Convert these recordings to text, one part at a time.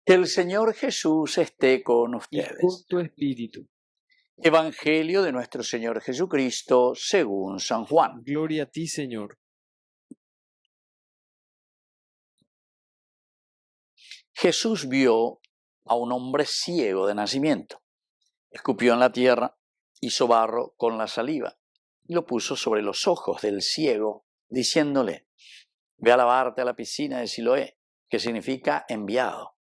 Que el Señor Jesús esté con y con ustedes. tu espíritu. Evangelio de nuestro Señor Jesucristo según San Juan. Gloria a ti, Señor. Jesús vio a un hombre ciego de nacimiento. Escupió en la tierra, hizo barro con la saliva y lo puso sobre los ojos del ciego, diciéndole: ve a lavarte a la piscina de Siloé, que significa enviado.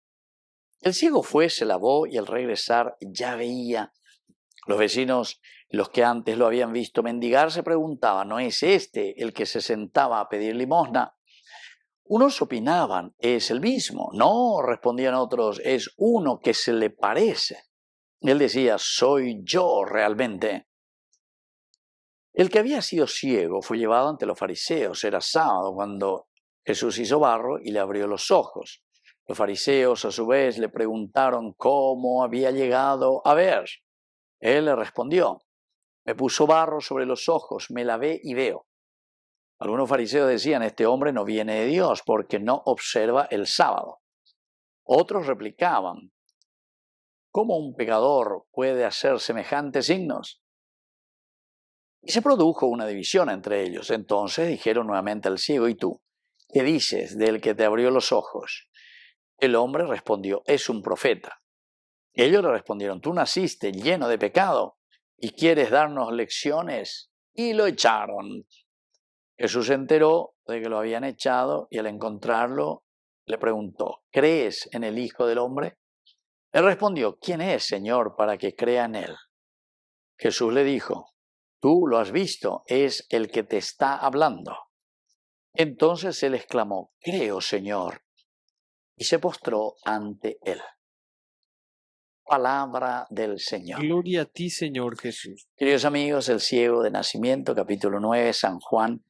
El ciego fue, se lavó y al regresar ya veía. Los vecinos, los que antes lo habían visto mendigar, se preguntaban: ¿no es este el que se sentaba a pedir limosna? Unos opinaban: es el mismo. No, respondían otros, es uno que se le parece. Él decía: soy yo realmente. El que había sido ciego fue llevado ante los fariseos. Era sábado cuando Jesús hizo barro y le abrió los ojos. Los fariseos a su vez le preguntaron cómo había llegado a ver. Él le respondió: me puso barro sobre los ojos, me lavé y veo. Algunos fariseos decían: este hombre no viene de Dios porque no observa el sábado. Otros replicaban: ¿cómo un pecador puede hacer semejantes signos? Y se produjo una división entre ellos. Entonces dijeron nuevamente al ciego: ¿y tú? ¿Qué dices del que te abrió los ojos? El hombre respondió: es un profeta. Y ellos le respondieron: tú naciste lleno de pecado y quieres darnos lecciones. Y lo echaron. Jesús se enteró de que lo habían echado y al encontrarlo le preguntó: ¿crees en el Hijo del Hombre? Él respondió: ¿quién es, Señor, para que crea en él? Jesús le dijo: tú lo has visto, es el que te está hablando. Entonces él exclamó: creo, Señor, y se postró ante él. Palabra del Señor. Gloria a ti, Señor Jesús. Queridos amigos, el ciego de nacimiento, capítulo 9, San Juan,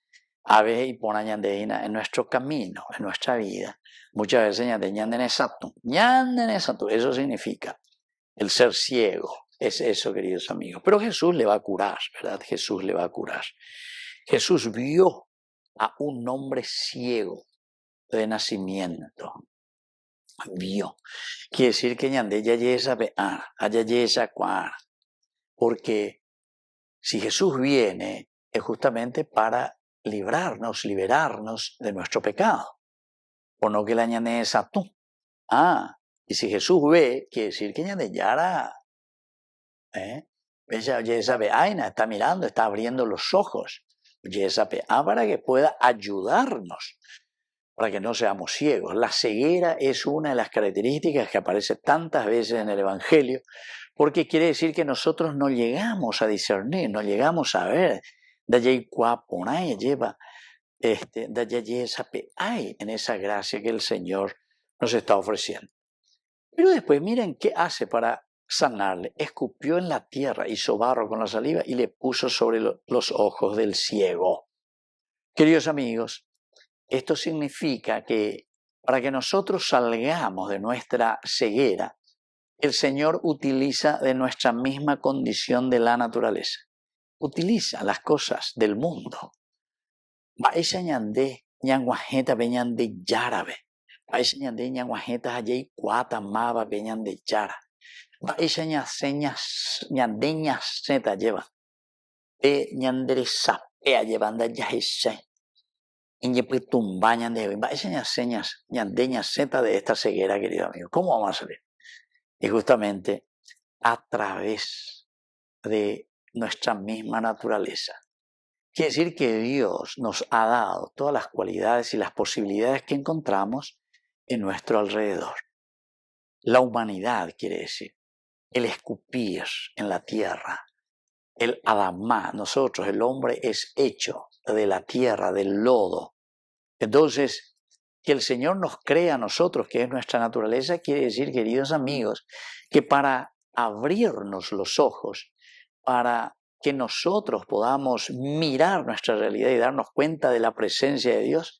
ave y ponañandeina en nuestro camino, en nuestra vida. Muchas veces ñandenesatu. Eso significa el ser ciego. Es eso, queridos amigos. Pero Jesús le va a curar, ¿verdad? Jesús le va a curar. Jesús vio a un hombre ciego de nacimiento. Vio. Quiere decir que porque si Jesús viene es justamente para liberarnos de nuestro pecado. O no que la ñane es a tú. Y si Jesús ve, quiere decir que ñane yara, está mirando, está abriendo los ojos. Para que pueda ayudarnos, para que no seamos ciegos. La ceguera es una de las características que aparece tantas veces en el Evangelio, porque quiere decir que nosotros no llegamos a discernir, no llegamos a ver. En esa gracia que el Señor nos está ofreciendo. Pero después miren qué hace para sanarle. Escupió en la tierra, hizo barro con la saliva y le puso sobre los ojos del ciego. Queridos amigos, esto significa que para que nosotros salgamos de nuestra ceguera, el Señor utiliza de nuestra misma condición de la naturaleza. Utiliza las cosas del mundo. Baisa ñande ñanguajeta beñande yarabe. Baisa ñande ñanguajeta hayei cuata maba beñande yara. Baisa ñande ñaseta lleva. Be ñandere sapea llevanda yahise. Iñepitumba ñande. Baisa ñande ñaseta de esta ceguera, querido amigo. ¿Cómo vamos a salir? Y justamente a través de nuestra misma naturaleza. Quiere decir que Dios nos ha dado todas las cualidades y las posibilidades que encontramos en nuestro alrededor. La humanidad, quiere decir, el escupir en la tierra, el Adamá, nosotros, el hombre es hecho de la tierra, del lodo. Entonces, que el Señor nos crea a nosotros, que es nuestra naturaleza, quiere decir, queridos amigos, que para abrirnos los ojos, para que nosotros podamos mirar nuestra realidad y darnos cuenta de la presencia de Dios,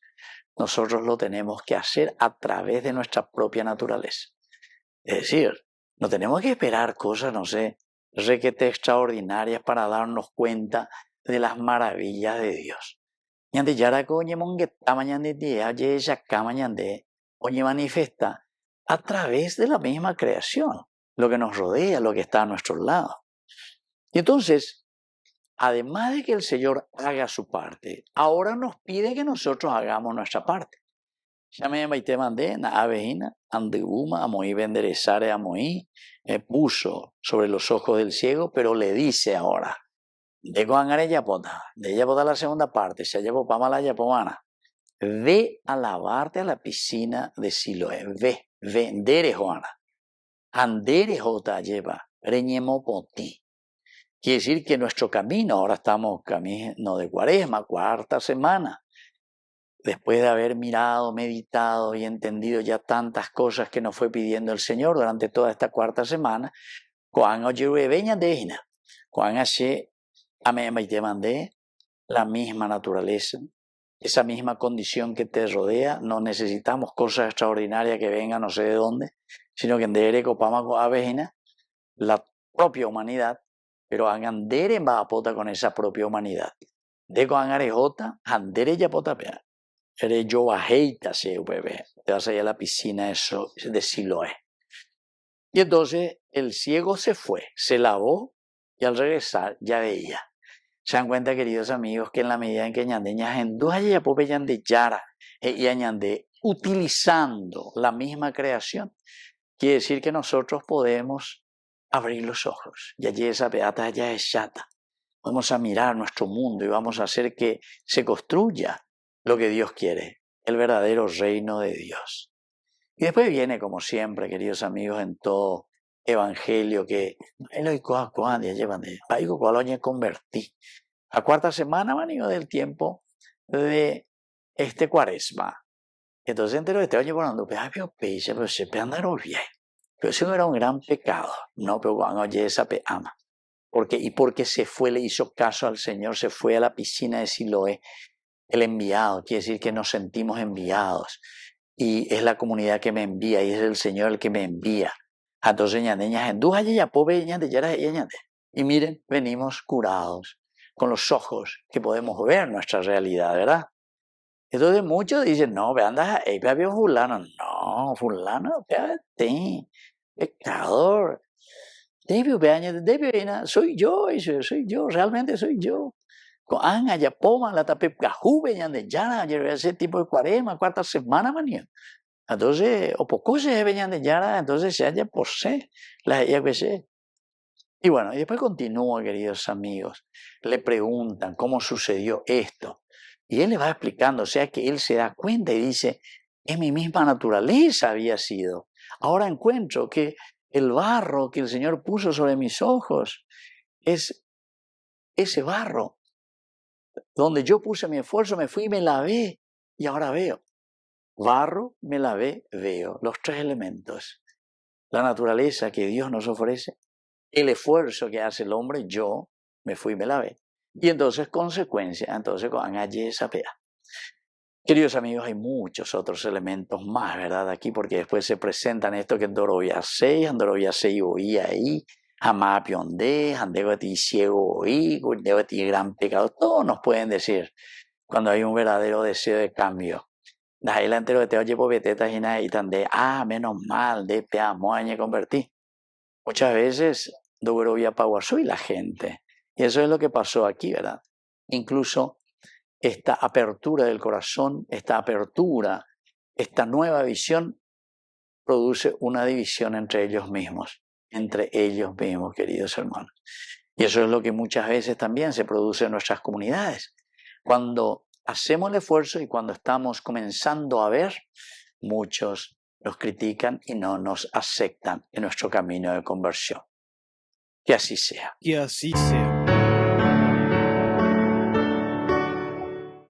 nosotros lo tenemos que hacer a través de nuestra propia naturaleza. Es decir, no tenemos que esperar cosas, no sé, requete extraordinarias para darnos cuenta de las maravillas de Dios. Ñande yarako ñemongueta mañande dia, ye yaka mañande, oñe manifesta, a través de la misma creación, lo que nos rodea, lo que está a nuestro lado. Y entonces, además de que el Señor haga su parte, ahora nos pide que nosotros hagamos nuestra parte. Ya me te mandé, na avejina, andeguma, amoí venderezare amoí, puso sobre los ojos del ciego, pero le dice ahora, de coangare yapota, de yapota la segunda parte, se llevó pamala yapomana, ve a lavarte a la piscina de Siloé, ve, vendere Juana, andere jota lleva, reñemo poti. Quiere decir que nuestro camino, ahora estamos camino de Cuaresma, cuarta semana, después de haber mirado, meditado y entendido ya tantas cosas que nos fue pidiendo el Señor durante toda esta cuarta semana, cuando veña de cuando hace y te mandé la misma naturaleza, esa misma condición que te rodea, no necesitamos cosas extraordinarias que vengan no sé de dónde, sino que en dere copama avejina, la propia humanidad, pero hagan dere apota con esa propia humanidad. De con arejota, andere ya pota pea. Eres yo ajeita se bebé. Te vas allá a la piscina eso de Siloé. Y entonces el ciego se fue, se lavó y al regresar ya veía. Se dan cuenta, queridos amigos, que en la medida en que ñandeñas en dos ya pope ñande yara y añande utilizando la misma creación, quiere decir que nosotros podemos abrir los ojos. Y allí esa peata ya es chata. Vamos a mirar nuestro mundo y vamos a hacer que se construya lo que Dios quiere, el verdadero reino de Dios. Y después viene, como siempre, queridos amigos, en todo evangelio que convertí. La cuarta semana, manigo, del tiempo de este Cuaresma. Entonces entero este año cuando pero se pe andaron bien. Pero eso no era un gran pecado, no, pero cuando oye esa pe ama. Y porque se fue, le hizo caso al Señor, se fue a la piscina de Siloé, el enviado, quiere decir que nos sentimos enviados. Y es la comunidad que me envía, y es el Señor el que me envía. Entonces, y miren, venimos curados, con los ojos que podemos ver nuestra realidad, ¿verdad? Entonces muchos dicen, no, anda, había fulano. No, fulano, espérate, pecador. Soy yo, realmente soy yo. Con ya poma la tape cajube ya ese tipo de Cuaresma, cuarta semana manía. Entonces, o poco se venían de yara, entonces se haya por sé, la IABC. Y bueno, y después continúa, queridos amigos, le preguntan cómo sucedió esto. Y él le va explicando, o sea que él se da cuenta y dice, en mi misma naturaleza había sido. Ahora encuentro que el barro que el Señor puso sobre mis ojos es ese barro donde yo puse mi esfuerzo, me fui y me lavé y ahora veo. Barro, me lavé, veo. Los tres elementos. La naturaleza que Dios nos ofrece, el esfuerzo que hace el hombre, yo me fui y me lavé. Y entonces, consecuencia, entonces, con allí esa pea. Queridos amigos, hay muchos otros elementos más, ¿verdad? Aquí, porque después se presentan esto que Andorovia 6 oía ahí, Jamapionde, Andegoti ciego oí, Andegoti gran pecado. Todos nos pueden decir cuando hay un verdadero deseo de cambio. Ahí la entero que te oye por betetas y tan de, menos mal, de pea, moañe convertí. Muchas veces, Dogorovia Paguasú y la gente. Y eso es lo que pasó aquí, ¿verdad? Incluso esta apertura del corazón, esta apertura, esta nueva visión, produce una división entre ellos mismos, queridos hermanos. Y eso es lo que muchas veces también se produce en nuestras comunidades. Cuando hacemos el esfuerzo y cuando estamos comenzando a ver, muchos nos critican y no nos aceptan en nuestro camino de conversión. Que así sea. Que así sea.